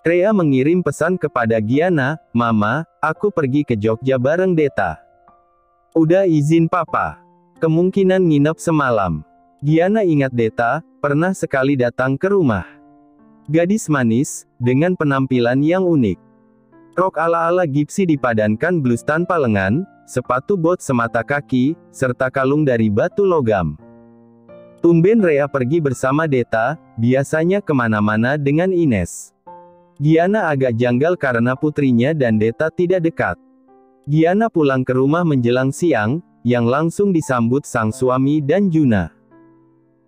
Rea mengirim pesan kepada Giana, "Mama, aku pergi ke Jogja bareng Deta. Udah izin papa. Kemungkinan nginep semalam." Giana ingat Deta pernah sekali datang ke rumah. Gadis manis, dengan penampilan yang unik. Rok ala-ala gipsi dipadankan blus tanpa lengan, sepatu bot semata kaki, serta kalung dari batu logam. Tumben Rea pergi bersama Deta, biasanya kemana-mana dengan Ines. Giana agak janggal karena putrinya dan Deta tidak dekat. Giana pulang ke rumah menjelang siang, yang langsung disambut sang suami dan Juna.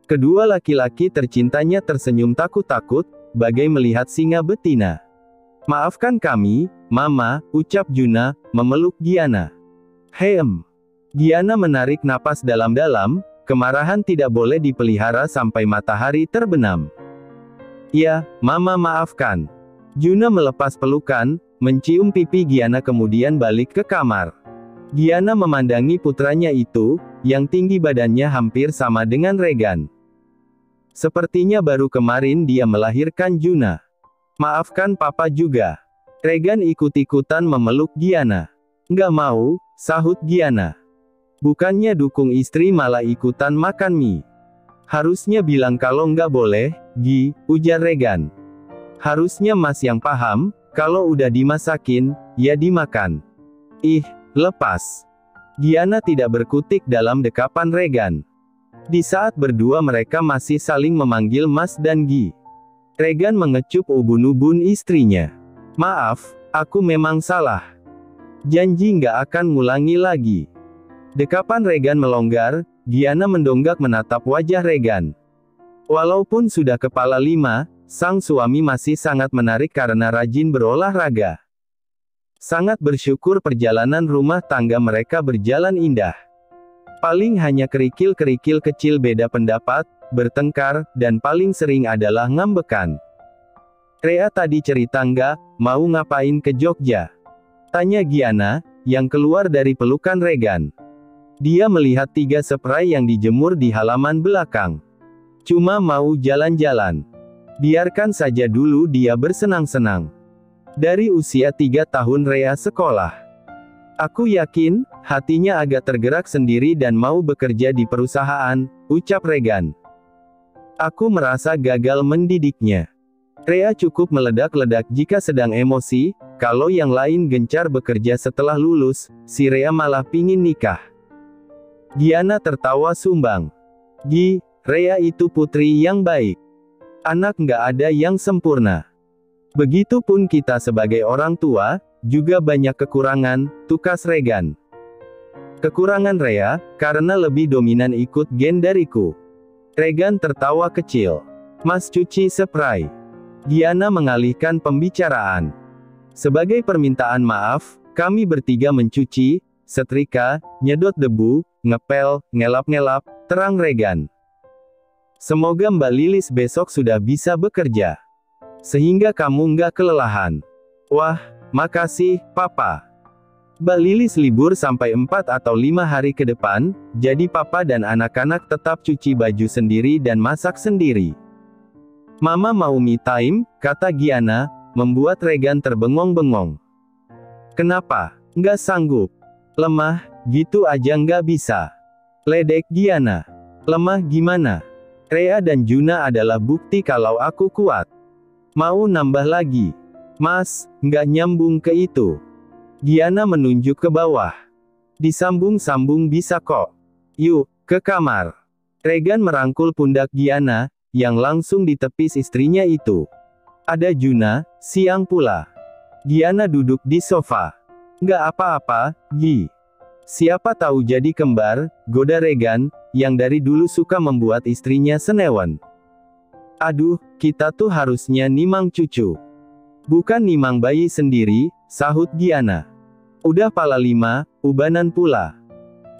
Kedua laki-laki tercintanya tersenyum takut-takut, bagai melihat singa betina. "Maafkan kami, Mama," ucap Juna, memeluk Giana. Giana menarik napas dalam-dalam, kemarahan tidak boleh dipelihara sampai matahari terbenam. "Ya, Mama maafkan." Juna melepas pelukan, mencium pipi Giana kemudian balik ke kamar. Giana memandangi putranya itu, yang tinggi badannya hampir sama dengan Regan. Sepertinya baru kemarin dia melahirkan Juna. "Maafkan papa juga." Regan ikut-ikutan memeluk Giana. "Nggak mau," sahut Giana. "Bukannya dukung istri malah ikutan makan mie. Harusnya bilang kalau nggak boleh, Gi," ujar Regan. "Harusnya Mas yang paham, kalau udah dimasakin, ya dimakan." "Ih, lepas." Giana tidak berkutik dalam dekapan Regan. Di saat berdua mereka masih saling memanggil Mas dan Gi. Regan mengecup ubun-ubun istrinya. "Maaf, aku memang salah. Janji nggak akan ngulangi lagi." Dekapan Regan melonggar, Giana mendonggak menatap wajah Regan. Walaupun sudah kepala 5, sang suami masih sangat menarik karena rajin berolahraga. Sangat bersyukur perjalanan rumah tangga mereka berjalan indah. Paling hanya kerikil-kerikil kecil beda pendapat, bertengkar, dan paling sering adalah ngambekan. "Rea tadi cerita nggak, mau ngapain ke Jogja?" tanya Giana, yang keluar dari pelukan Regan. Dia melihat 3 spray yang dijemur di halaman belakang. "Cuma mau jalan-jalan. Biarkan saja dulu dia bersenang-senang. Dari usia 3 tahun Rea sekolah. Aku yakin, hatinya agak tergerak sendiri dan mau bekerja di perusahaan," ucap Regan. "Aku merasa gagal mendidiknya. Rea cukup meledak-ledak jika sedang emosi, kalau yang lain gencar bekerja setelah lulus, si Rea malah pingin nikah." Giana tertawa sumbang. "Gi, Rea itu putri yang baik. Anak nggak ada yang sempurna. Begitupun kita sebagai orang tua, juga banyak kekurangan," tukas Regan. "Kekurangan Rea, karena lebih dominan ikut gen dariku." Regan tertawa kecil. "Mas cuci spray." Giana mengalihkan pembicaraan. "Sebagai permintaan maaf, kami bertiga mencuci, setrika, nyedot debu, ngepel, ngelap-ngelap," terang Regan. "Semoga Mbak Lilis besok sudah bisa bekerja. Sehingga kamu nggak kelelahan." "Wah, makasih, Papa. Mbak Lilis libur sampai 4 atau 5 hari ke depan, jadi Papa dan anak-anak tetap cuci baju sendiri dan masak sendiri." "Mama mau me time," kata Giana, membuat Regan terbengong-bengong. "Kenapa? Nggak sanggup? Lemah, gitu aja nggak bisa?" ledek Giana. "Lemah gimana? Rea dan Juna adalah bukti kalau aku kuat. Mau nambah lagi?" "Mas, nggak nyambung ke itu." Giana menunjuk ke bawah. "Disambung-sambung bisa kok. Yuk, ke kamar." Regan merangkul pundak Giana, yang langsung ditepis istrinya itu. "Ada Juna, siang pula." Giana duduk di sofa. "Nggak apa-apa, Gi. Siapa tahu jadi kembar," goda Regan, yang dari dulu suka membuat istrinya senewan. "Aduh, kita tuh harusnya nimang cucu. Bukan nimang bayi sendiri," sahut Giana. "Udah pala 5, ubanan pula."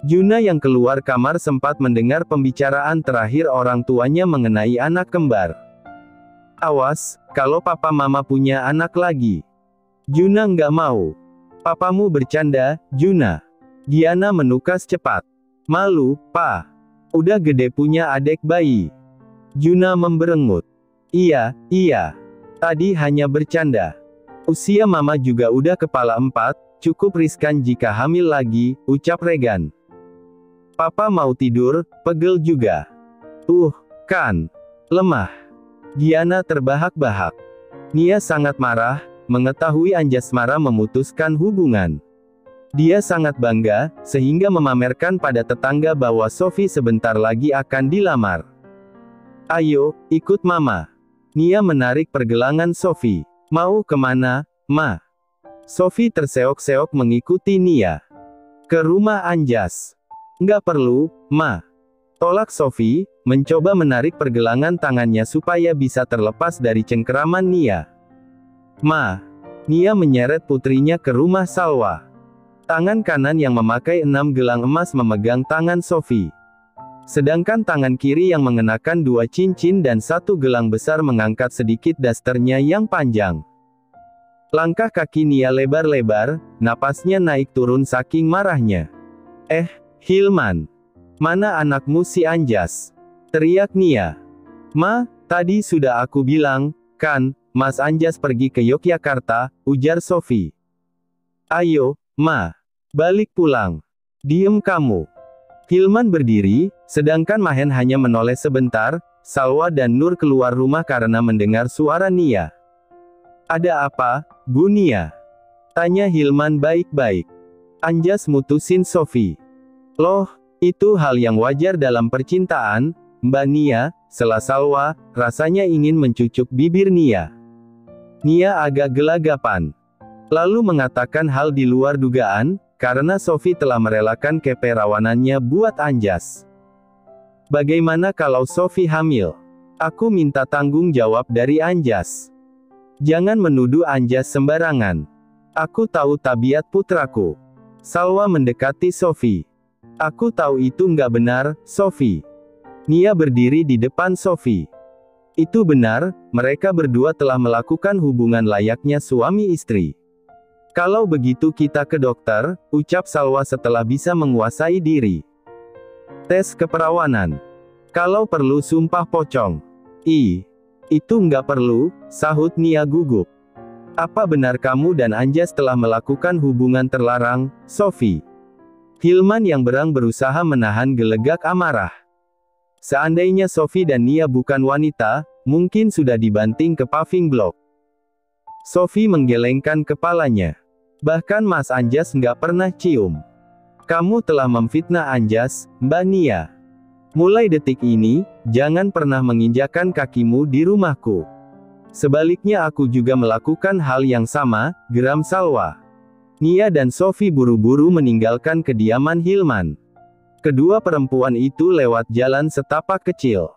Juna yang keluar kamar sempat mendengar pembicaraan terakhir orang tuanya mengenai anak kembar. "Awas, kalau papa mama punya anak lagi." Juna nggak mau. "Papamu bercanda, Juna." Giana menukas cepat. "Malu, Pa. Udah gede punya adik bayi." Juna memberengut. Iya. Tadi hanya bercanda. Usia mama juga udah kepala 4, cukup riskan jika hamil lagi, ucap Regan. Papa mau tidur, pegel juga. Kan. Lemah. Giana terbahak-bahak. Nia sangat marah, mengetahui Anjasmara memutuskan hubungan. Dia sangat bangga, sehingga memamerkan pada tetangga bahwa Sophie sebentar lagi akan dilamar. Ayo, ikut mama. Nia menarik pergelangan Sophie. Mau kemana, Ma? Sophie terseok-seok mengikuti Nia. Ke rumah Anjas. Nggak perlu, Ma. Tolak Sophie, mencoba menarik pergelangan tangannya supaya bisa terlepas dari cengkeraman Nia. Ma. Nia menyeret putrinya ke rumah Salwa. Tangan kanan yang memakai 6 gelang emas memegang tangan Sophie. Sedangkan tangan kiri yang mengenakan 2 cincin dan 1 gelang besar mengangkat sedikit dasternya yang panjang. Langkah kaki Nia lebar-lebar, napasnya naik turun saking marahnya. Hilman. Mana anakmu si Anjas? Teriak Nia. Ma, tadi sudah aku bilang, kan, Mas Anjas pergi ke Yogyakarta, ujar Sophie. Ayo, Ma. Balik pulang. Diem kamu. Hilman berdiri, sedangkan Mahen hanya menoleh sebentar. Salwa dan Nur keluar rumah karena mendengar suara Nia. Ada apa, Bu Nia? Tanya Hilman baik-baik. Anjas mutusin Sophie. Loh, itu hal yang wajar dalam percintaan, Mbak Nia, sela Salwa, rasanya ingin mencucuk bibir Nia. Nia agak gelagapan. Lalu mengatakan hal di luar dugaan, karena Sophie telah merelakan keperawanannya buat Anjas. Bagaimana kalau Sophie hamil? Aku minta tanggung jawab dari Anjas. Jangan menuduh Anjas sembarangan. Aku tahu tabiat putraku. Salwa mendekati Sophie. Aku tahu itu nggak benar, Sophie. Nia berdiri di depan Sophie. Itu benar, mereka berdua telah melakukan hubungan layaknya suami istri. Kalau begitu kita ke dokter, ucap Salwa setelah bisa menguasai diri. Tes keperawanan. Kalau perlu sumpah pocong. Itu nggak perlu, sahut Nia gugup. Apa benar kamu dan Anjas telah melakukan hubungan terlarang, Sophie? Hilman yang berang berusaha menahan gelegak amarah. Seandainya Sophie dan Nia bukan wanita, mungkin sudah dibanting ke paving block. Sophie menggelengkan kepalanya. Bahkan Mas Anjas nggak pernah cium. Kamu telah memfitnah Anjas, Mbak Nia. Mulai detik ini, jangan pernah menginjakkan kakimu di rumahku. Sebaliknya aku juga melakukan hal yang sama, geram Salwa. Nia dan Sophie buru-buru meninggalkan kediaman Hilman. Kedua perempuan itu lewat jalan setapak kecil.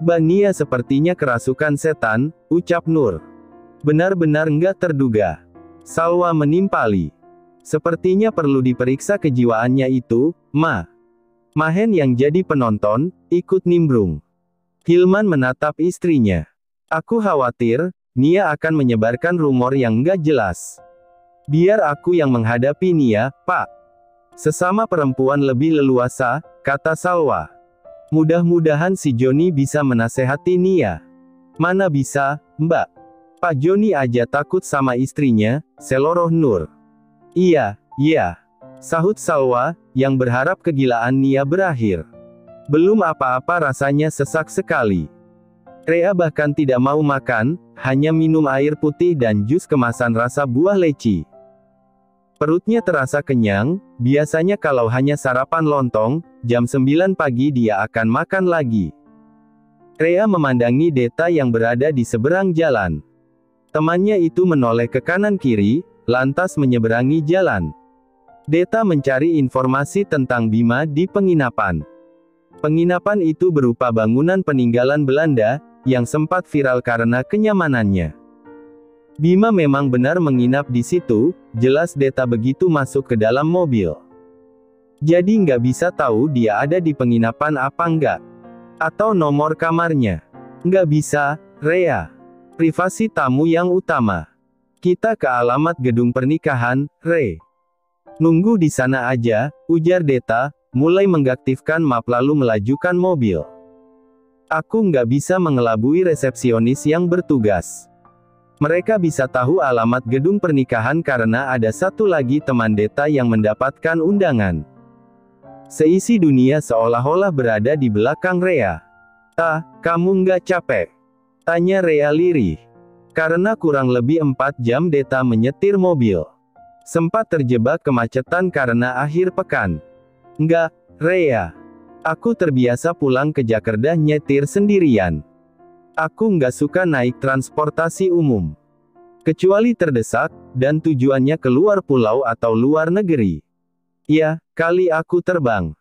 Mbak Nia sepertinya kerasukan setan, ucap Nur. Benar-benar nggak terduga. Salwa menimpali. Sepertinya perlu diperiksa kejiwaannya itu, Ma. Mahen yang jadi penonton, ikut nimbrung. Hilman menatap istrinya. Aku khawatir, Nia akan menyebarkan rumor yang nggak jelas. Biar aku yang menghadapi Nia, Pak. Sesama perempuan lebih leluasa, kata Salwa. Mudah-mudahan si Joni bisa menasehati Nia. Mana bisa, Mbak. Pak Joni aja takut sama istrinya, seloroh Nur. Iya, sahut Salwa, yang berharap kegilaan Nia berakhir. Belum apa-apa rasanya sesak sekali. Rea bahkan tidak mau makan, hanya minum air putih dan jus kemasan rasa buah leci. Perutnya terasa kenyang, biasanya kalau hanya sarapan lontong, jam 9 pagi dia akan makan lagi. Rea memandangi Deta yang berada di seberang jalan. Temannya itu menoleh ke kanan-kiri, lantas menyeberangi jalan. Deta mencari informasi tentang Bima di penginapan. Penginapan itu berupa bangunan peninggalan Belanda, yang sempat viral karena kenyamanannya. Bima memang benar menginap di situ, jelas Deta begitu masuk ke dalam mobil. Jadi nggak bisa tahu dia ada di penginapan apa nggak. Atau nomor kamarnya. Nggak bisa, Rea. Privasi tamu yang utama. Kita ke alamat gedung pernikahan, Re. Nunggu di sana aja, ujar Deta, mulai mengaktifkan map lalu melajukan mobil. Aku nggak bisa mengelabui resepsionis yang bertugas. Mereka bisa tahu alamat gedung pernikahan karena ada satu lagi teman Deta yang mendapatkan undangan. Seisi dunia seolah-olah berada di belakang Rea. Kamu nggak capek? Tanya Rea lirih. Karena kurang lebih 4 jam Deta menyetir mobil. Sempat terjebak kemacetan karena akhir pekan. Nggak, Rea. Aku terbiasa pulang ke Jakarta nyetir sendirian. Aku nggak suka naik transportasi umum. Kecuali terdesak, dan tujuannya keluar pulau atau luar negeri. Ya, kali aku terbang.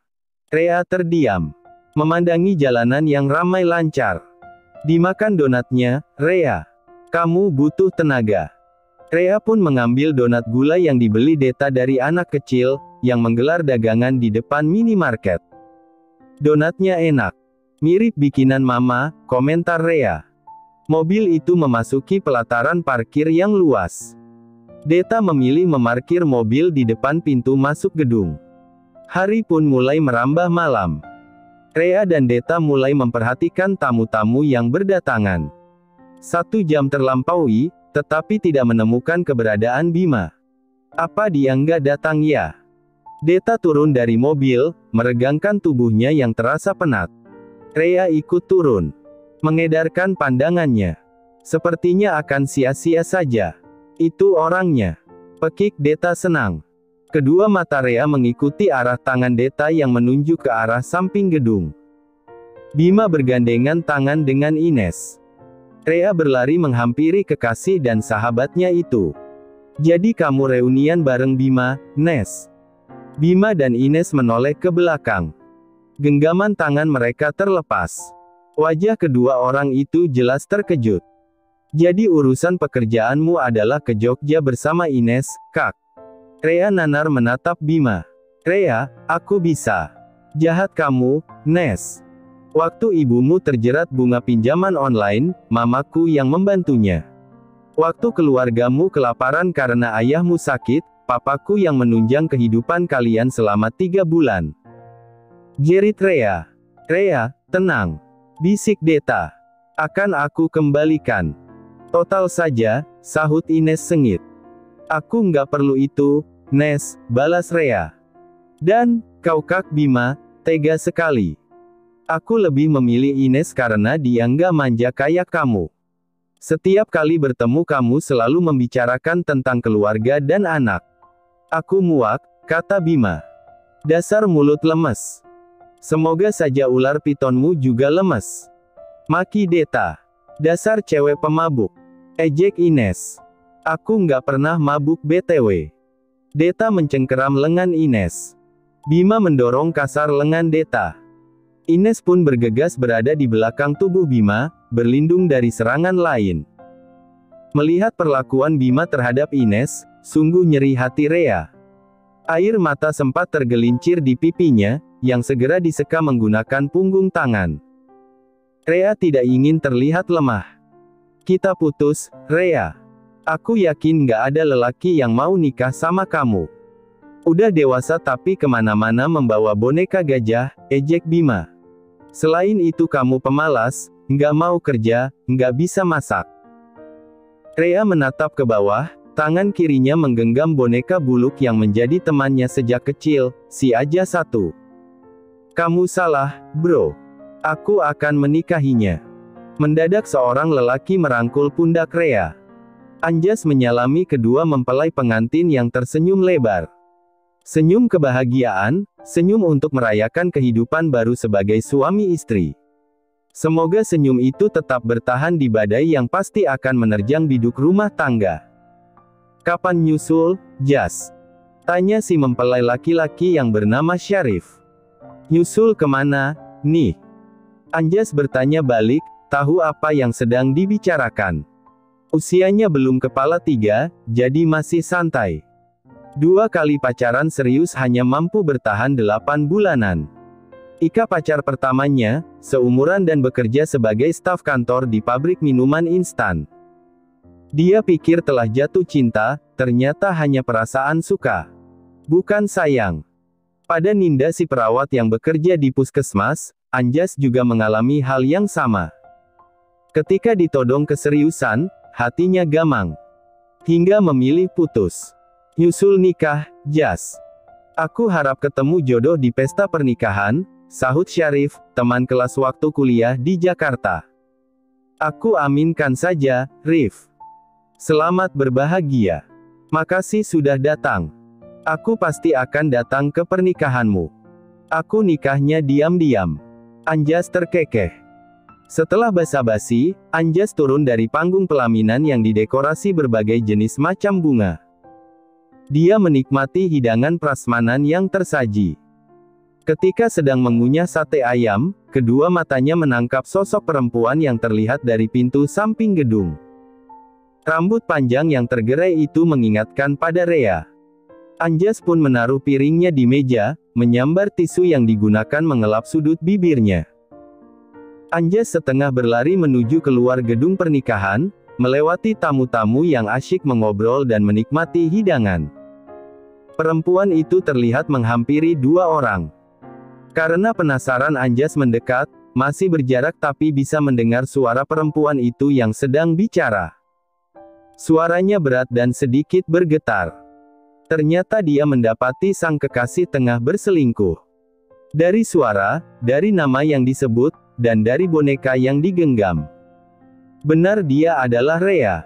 Rea terdiam. Memandangi jalanan yang ramai lancar. Dimakan donatnya, Rea. Kamu butuh tenaga. Rea pun mengambil donat gula yang dibeli Deta dari anak kecil, yang menggelar dagangan di depan minimarket. Donatnya enak. Mirip bikinan mama, komentar Rea. Mobil itu memasuki pelataran parkir yang luas. Deta memilih memarkir mobil di depan pintu masuk gedung. Hari pun mulai merambah malam. Rea dan Deta mulai memperhatikan tamu-tamu yang berdatangan. 1 jam terlampaui, tetapi tidak menemukan keberadaan Bima. Apa dia nggak datang ya? Deta turun dari mobil, meregangkan tubuhnya yang terasa penat. Rea ikut turun. Mengedarkan pandangannya. Sepertinya akan sia-sia saja. Itu orangnya. Pekik Deta senang. Kedua mata Rea mengikuti arah tangan Deta yang menunjuk ke arah samping gedung. Bima bergandengan tangan dengan Ines. Rea berlari menghampiri kekasih dan sahabatnya itu. Jadi kamu reunian bareng Bima, Nes? Bima dan Ines menoleh ke belakang. Genggaman tangan mereka terlepas. Wajah kedua orang itu jelas terkejut. Jadi urusan pekerjaanmu adalah ke Jogja bersama Ines, Kak? Rea nanar menatap Bima. Rea, aku bisa. Jahat kamu, Nes. Waktu ibumu terjerat bunga pinjaman online, mamaku yang membantunya. Waktu keluargamu kelaparan karena ayahmu sakit, papaku yang menunjang kehidupan kalian selama 3 bulan. Jerit Rea. Rea, tenang. Bisik Deta. Akan aku kembalikan. Total saja, sahut Ines sengit. Aku nggak perlu itu, Nes, balas Rea. Dan, kau Kak Bima, tega sekali. Aku lebih memilih Ines karena dia nggak manja kayak kamu. Setiap kali bertemu kamu selalu membicarakan tentang keluarga dan anak. Aku muak, kata Bima. Dasar mulut lemes. Semoga saja ular pitonmu juga lemes. Maki Deta. Dasar cewek pemabuk. Ejek Ines. Aku nggak pernah mabuk BTW. Deta mencengkeram lengan Ines. Bima mendorong kasar lengan Deta. Ines pun bergegas berada di belakang tubuh Bima, berlindung dari serangan lain. Melihat perlakuan Bima terhadap Ines, sungguh nyeri hati Rea. Air mata sempat tergelincir di pipinya, yang segera diseka menggunakan punggung tangan. Rea tidak ingin terlihat lemah. Kita putus, Rea. Aku yakin nggak ada lelaki yang mau nikah sama kamu. Udah dewasa tapi kemana-mana membawa boneka gajah, ejek Bima. Selain itu kamu pemalas, nggak mau kerja, nggak bisa masak. Rea menatap ke bawah, tangan kirinya menggenggam boneka buluk yang menjadi temannya sejak kecil, si Aja satu. Kamu salah, bro. Aku akan menikahinya. Mendadak seorang lelaki merangkul pundak Rea. Anjas menyalami kedua mempelai pengantin yang tersenyum lebar. Senyum kebahagiaan, senyum untuk merayakan kehidupan baru sebagai suami istri. Semoga senyum itu tetap bertahan di badai yang pasti akan menerjang biduk rumah tangga. Kapan nyusul, Jas? Tanya si mempelai laki-laki yang bernama Syarif. Nyusul kemana, nih? Anjas bertanya balik, tahu apa yang sedang dibicarakan. Usianya belum kepala 3, jadi masih santai. 2 kali pacaran serius hanya mampu bertahan 8 bulanan. Ika pacar pertamanya, seumuran dan bekerja sebagai staf kantor di pabrik minuman instan. Dia pikir telah jatuh cinta, ternyata hanya perasaan suka. Bukan sayang. Pada Ninda si perawat yang bekerja di puskesmas, Anjas juga mengalami hal yang sama. Ketika ditodong keseriusan, hatinya gamang. Hingga memilih putus. Nyusul nikah, jas. Aku harap ketemu jodoh di pesta pernikahan, sahut Syarif, teman kelas waktu kuliah di Jakarta. Aku aminkan saja, Rif. Selamat berbahagia. Makasih sudah datang. Aku pasti akan datang ke pernikahanmu. Aku nikahnya diam-diam. Anjas terkekeh. Setelah basa-basi, Anjas turun dari panggung pelaminan yang didekorasi berbagai jenis macam bunga. Dia menikmati hidangan prasmanan yang tersaji. Ketika sedang mengunyah sate ayam, kedua matanya menangkap sosok perempuan yang terlihat dari pintu samping gedung. Rambut panjang yang tergerai itu mengingatkan pada Rea. Anjas pun menaruh piringnya di meja, menyambar tisu yang digunakan mengelap sudut bibirnya. Anjas setengah berlari menuju keluar gedung pernikahan, melewati tamu-tamu yang asyik mengobrol dan menikmati hidangan. Perempuan itu terlihat menghampiri dua orang. Karena penasaran Anjas mendekat, masih berjarak tapi bisa mendengar suara perempuan itu yang sedang bicara. Suaranya berat dan sedikit bergetar. Ternyata dia mendapati sang kekasih tengah berselingkuh. Dari suara, dari nama yang disebut, dan dari boneka yang digenggam. Benar dia adalah Rea.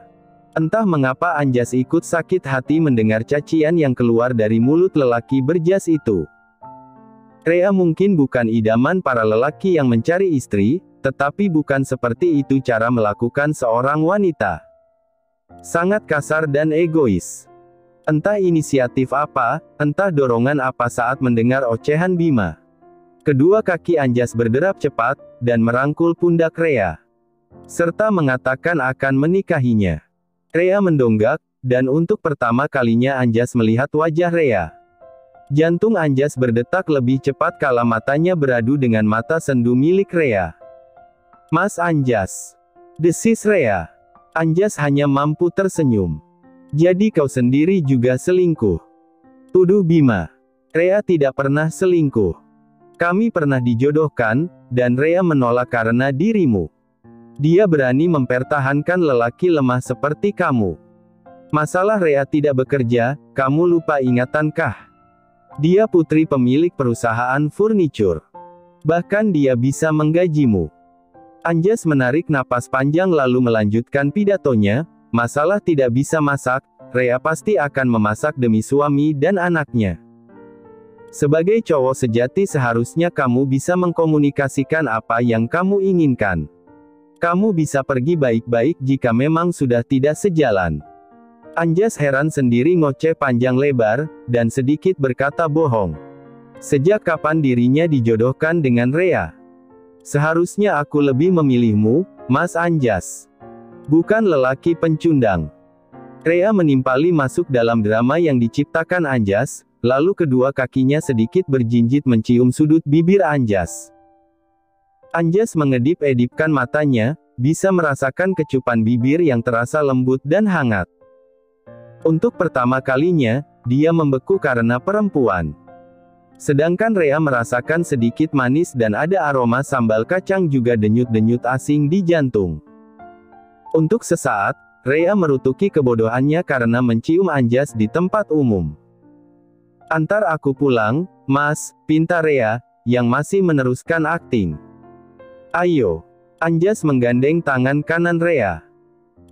Entah mengapa Anjas ikut sakit hati mendengar cacian yang keluar dari mulut lelaki berjas itu. Rea mungkin bukan idaman para lelaki yang mencari istri, tetapi bukan seperti itu cara melakukan seorang wanita. Sangat kasar dan egois. Entah inisiatif apa, entah dorongan apa saat mendengar ocehan Bima. Kedua kaki Anjas berderap cepat, dan merangkul pundak Rea. Serta mengatakan akan menikahinya. Rea mendonggak, dan untuk pertama kalinya Anjas melihat wajah Rea. Jantung Anjas berdetak lebih cepat kala matanya beradu dengan mata sendu milik Rea. Mas Anjas. Desis Rea. Anjas hanya mampu tersenyum. Jadi kau sendiri juga selingkuh? Tuduh Bima. Rea tidak pernah selingkuh. Kami pernah dijodohkan, dan Rea menolak karena dirimu. Dia berani mempertahankan lelaki lemah seperti kamu. Masalah Rea tidak bekerja, kamu lupa ingatankah? Dia putri pemilik perusahaan furniture. Bahkan dia bisa menggajimu. Anjas menarik napas panjang lalu melanjutkan pidatonya, masalah tidak bisa masak, Rea pasti akan memasak demi suami dan anaknya. Sebagai cowok sejati seharusnya kamu bisa mengkomunikasikan apa yang kamu inginkan. Kamu bisa pergi baik-baik jika memang sudah tidak sejalan. Anjas heran sendiri ngoceh panjang lebar, dan sedikit berkata bohong. Sejak kapan dirinya dijodohkan dengan Rea? Seharusnya aku lebih memilihmu, Mas Anjas. Bukan lelaki pencundang. Rea menimpali masuk dalam drama yang diciptakan Anjas, lalu kedua kakinya sedikit berjinjit mencium sudut bibir Anjas. Anjas mengedip-edipkan matanya, bisa merasakan kecupan bibir yang terasa lembut dan hangat. Untuk pertama kalinya, dia membeku karena perempuan. Sedangkan Rea merasakan sedikit manis dan ada aroma sambal kacang juga denyut-denyut asing di jantung. Untuk sesaat, Rea merutuki kebodohannya karena mencium Anjas di tempat umum. Antar aku pulang, Mas, pinta Rea, yang masih meneruskan akting. Ayo. Anjas menggandeng tangan kanan Rea.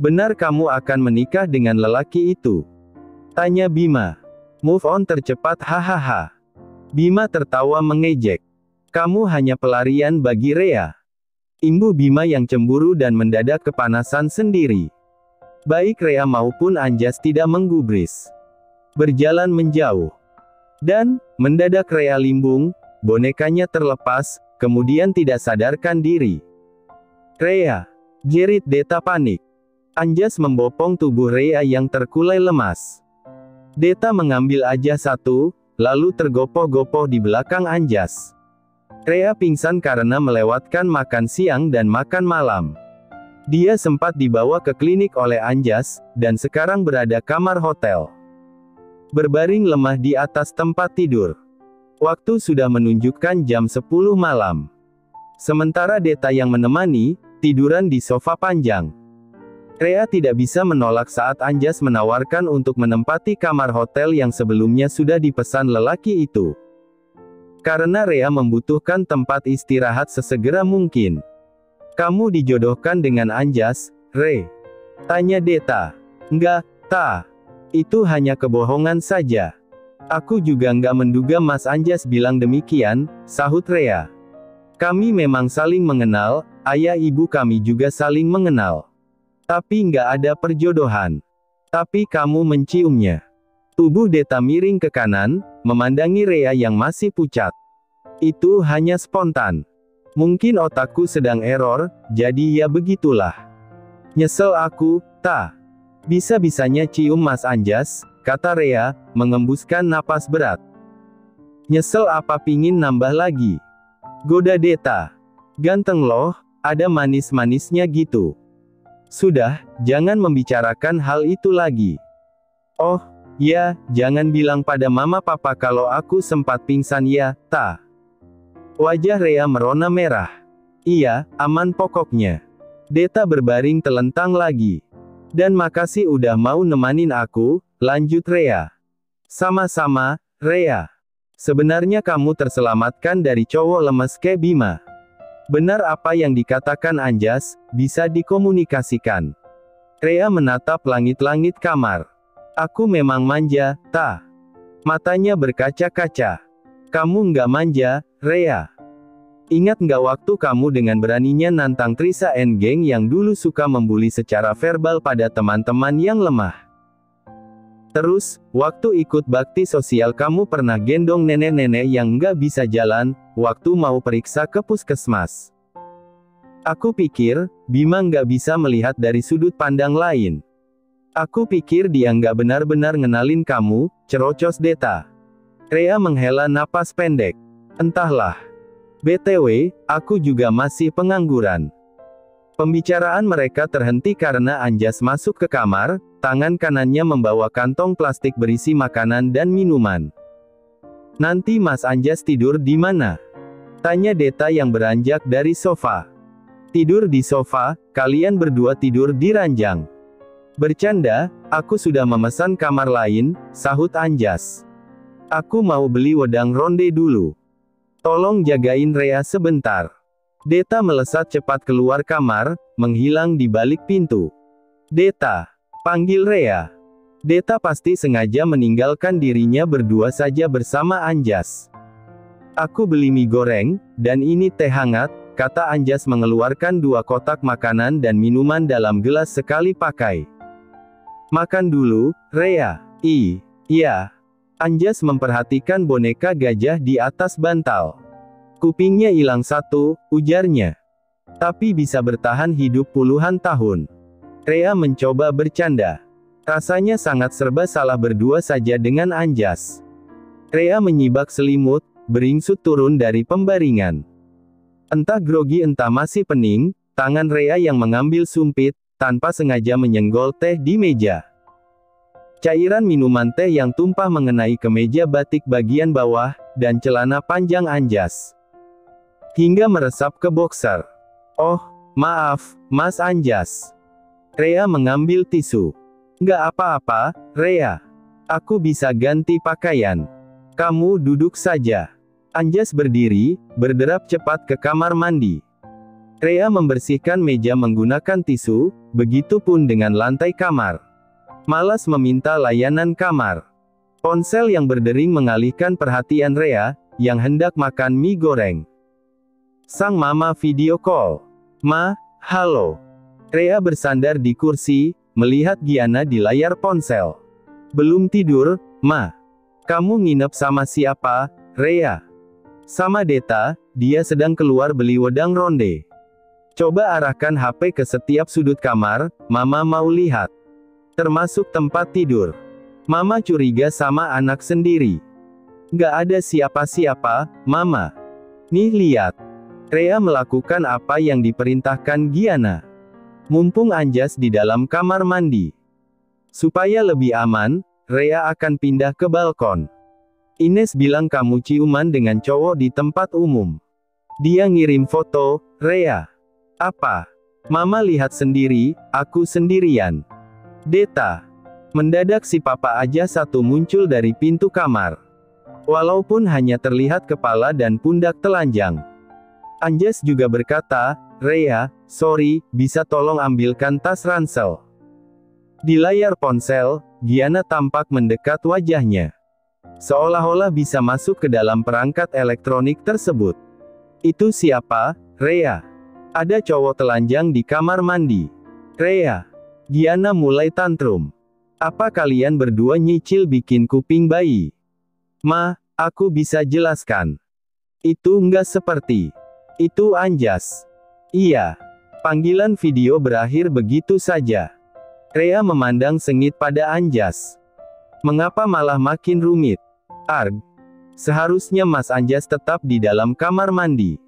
Benar kamu akan menikah dengan lelaki itu? Tanya Bima. Move on tercepat hahaha. Bima tertawa mengejek. Kamu hanya pelarian bagi Rea. Imbu Bima yang cemburu dan mendadak kepanasan sendiri. Baik Rea maupun Anjas tidak menggubris. Berjalan menjauh. Dan, mendadak Rea limbung, bonekanya terlepas, kemudian tidak sadarkan diri. Rea. Jerit Deta panik. Anjas membopong tubuh Rea yang terkulai lemas. Deta mengambil aja satu, lalu tergopoh-gopoh di belakang Anjas. Rea pingsan karena melewatkan makan siang dan makan malam. Dia sempat dibawa ke klinik oleh Anjas, dan sekarang berada kamar hotel. Berbaring lemah di atas tempat tidur. Waktu sudah menunjukkan jam 10 malam. Sementara Deta yang menemani, tiduran di sofa panjang. Rea tidak bisa menolak saat Anjas menawarkan untuk menempati kamar hotel yang sebelumnya sudah dipesan lelaki itu. Karena Rea membutuhkan tempat istirahat sesegera mungkin. Kamu dijodohkan dengan Anjas, Re? Tanya Deta. Enggak, Ta. Itu hanya kebohongan saja. Aku juga nggak menduga Mas Anjas bilang demikian, sahut Rea. Kami memang saling mengenal, ayah ibu kami juga saling mengenal. Tapi nggak ada perjodohan. Tapi kamu menciumnya. Tubuh Deta miring ke kanan, memandangi Rea yang masih pucat. Itu hanya spontan. Mungkin otakku sedang error, jadi ya begitulah. Nyesel aku, Ta. Bisa-bisanya cium Mas Anjas, kata Rea, mengembuskan napas berat. Nyesel apa pingin nambah lagi? Goda Deta. Ganteng loh, ada manis-manisnya gitu. Sudah, jangan membicarakan hal itu lagi. Oh, ya, jangan bilang pada mama papa kalau aku sempat pingsan ya, Ta. Wajah Rea merona merah. Iya, aman pokoknya. Deta berbaring telentang lagi. Dan makasih udah mau nemanin aku, lanjut Rea. Sama-sama, Rea. Sebenarnya kamu terselamatkan dari cowok lemes kayak Bima. Benar apa yang dikatakan Anjas, bisa dikomunikasikan. Rea menatap langit-langit kamar. Aku memang manja, Ta. Matanya berkaca-kaca. Kamu nggak manja, Rea. Ingat nggak waktu kamu dengan beraninya nantang Trisa and Geng yang dulu suka membuli secara verbal pada teman-teman yang lemah? Terus, waktu ikut bakti sosial kamu pernah gendong nenek-nenek yang nggak bisa jalan, waktu mau periksa ke puskesmas. Aku pikir, Bima nggak bisa melihat dari sudut pandang lain. Aku pikir dia nggak benar-benar ngenalin kamu, cerocos Deta. Rea menghela napas pendek. Entahlah. BTW, aku juga masih pengangguran. Pembicaraan mereka terhenti karena Anjas masuk ke kamar, tangan kanannya membawa kantong plastik berisi makanan dan minuman. Nanti Mas Anjas tidur di mana? Tanya Deta yang beranjak dari sofa. Tidur di sofa, kalian berdua tidur di ranjang. Bercanda, aku sudah memesan kamar lain, sahut Anjas. Aku mau beli wedang ronde dulu. Tolong jagain Rea sebentar. Deta melesat cepat keluar kamar, menghilang di balik pintu. Deta, panggil Rea. Deta pasti sengaja meninggalkan dirinya berdua saja bersama Anjas. Aku beli mie goreng, dan ini teh hangat, kata Anjas mengeluarkan 2 kotak makanan dan minuman dalam gelas sekali pakai. Makan dulu, Rea. Iya. Anjas memperhatikan boneka gajah di atas bantal. Kupingnya hilang satu, ujarnya. Tapi bisa bertahan hidup puluhan tahun. Rea mencoba bercanda. Rasanya sangat serba salah berdua saja dengan Anjas. Rea menyibak selimut, beringsut turun dari pembaringan. Entah grogi entah masih pening, tangan Rea yang mengambil sumpit, tanpa sengaja menyenggol teh di meja. Cairan minuman teh yang tumpah mengenai kemeja batik bagian bawah, dan celana panjang Anjas. Hingga meresap ke boxer. Oh, maaf, Mas Anjas. Rea mengambil tisu. Nggak apa-apa, Rea. Aku bisa ganti pakaian. Kamu duduk saja. Anjas berdiri, berderap cepat ke kamar mandi. Rea membersihkan meja menggunakan tisu, begitupun dengan lantai kamar. Malas meminta layanan kamar. Ponsel yang berdering mengalihkan perhatian Rea, yang hendak makan mie goreng. Sang mama video call. Ma, halo. Rea bersandar di kursi, melihat Giana di layar ponsel. Belum tidur, Ma. Kamu nginep sama siapa, Rea? Sama Deta, dia sedang keluar beli wedang ronde. Coba arahkan HP ke setiap sudut kamar, Mama mau lihat. Termasuk tempat tidur. Mama curiga sama anak sendiri. Nggak ada siapa-siapa, Mama. Nih lihat. Rea melakukan apa yang diperintahkan Giana. Mumpung Anjas di dalam kamar mandi. Supaya lebih aman, Rea akan pindah ke balkon. Ines bilang kamu ciuman dengan cowok di tempat umum. Dia ngirim foto, Rea. Apa? Mama lihat sendiri, aku sendirian. Deta. Mendadak si papa aja satu muncul dari pintu kamar. Walaupun hanya terlihat kepala dan pundak telanjang. Anjas juga berkata, "Rea, sorry, bisa tolong ambilkan tas ransel?" Di layar ponsel, Giana tampak mendekat wajahnya. Seolah-olah bisa masuk ke dalam perangkat elektronik tersebut. Itu siapa, Rea? Ada cowok telanjang di kamar mandi. Rea. Giana mulai tantrum. Apa kalian berdua nyicil bikin kuping bayi? Ma, aku bisa jelaskan. Itu enggak seperti. Itu Anjas. Iya. Panggilan video berakhir begitu saja. Rea memandang sengit pada Anjas. Mengapa malah makin rumit? Arg. Seharusnya Mas Anjas tetap di dalam kamar mandi.